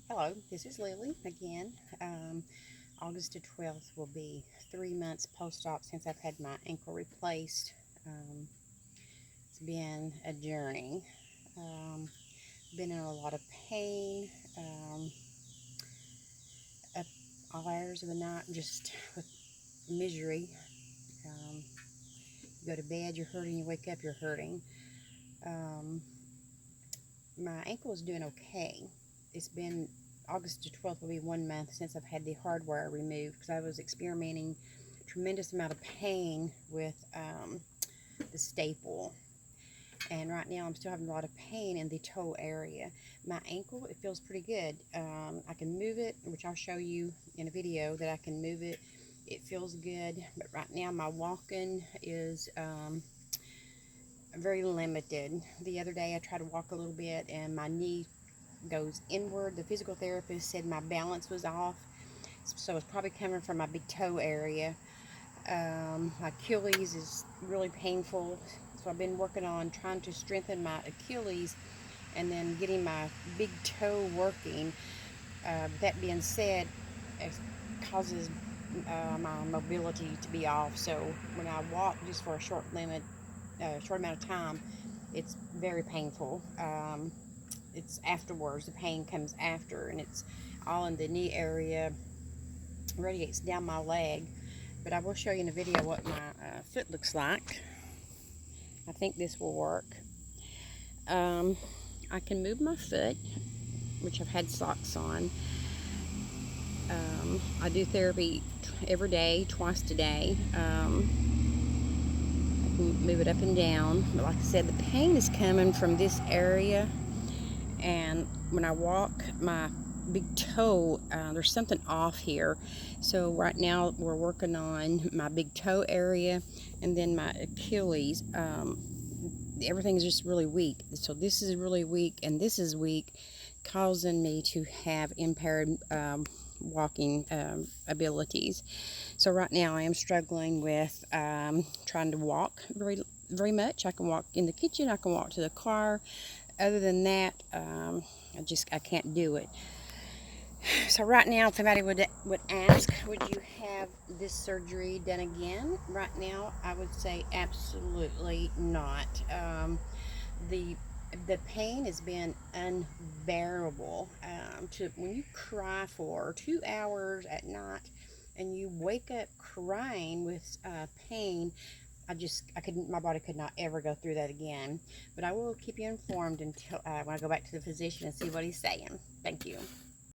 Hello, this is Lily again. August the 12th will be 3 months post-op since I've had my ankle replaced. It's been a journey. Um, been in a lot of pain, up all hours of the night, just with misery. Um, you go to bed, you're hurting. You wake up, you're hurting. Um, my ankle is doing okay. It's been August the 12th will be 1 month since I've had the hardware removed because I was experiencing a tremendous amount of pain with the staple. And right now I'm still having a lot of pain in the toe area. My ankle, it feels pretty good. I can move it, which I'll show you in a video that I can move it. It feels good, but right now my walking is very limited. The other day I tried to walk a little bit and my knee goes inward. The physical therapist said my balance was off, so it's probably coming from my big toe area. My Achilles is really painful, so I've been working on trying to strengthen my Achilles and then getting my big toe working. That being said, it causes my mobility to be off, so when I walk just for a short amount of time, it's very painful. It's afterwards, the pain comes after, and it's all in the knee area, radiates down my leg. But I will show you in a video what my foot looks like. I think this will work. I can move my foot, which I've had socks on. I do therapy every day, twice a day. I can move it up and down, but like I said, the pain is coming from this area, and when I walk my big toe, there's something off here. So right now we're working on my big toe area and then my Achilles. Everything is just really weak. So this is really weak and this is weak, causing me to have impaired walking abilities. So right now I am struggling with trying to walk very much. I can walk in the kitchen, I can walk to the car. Other than that, I can't do it. So right now, if somebody would ask, would you have this surgery done again? Right now, I would say absolutely not. The the pain has been unbearable. To when you cry for 2 hours at night and you wake up crying with pain, I couldn't, my body could not ever go through that again. But I will keep you informed until when I go back to the physician and see what he's saying. Thank you.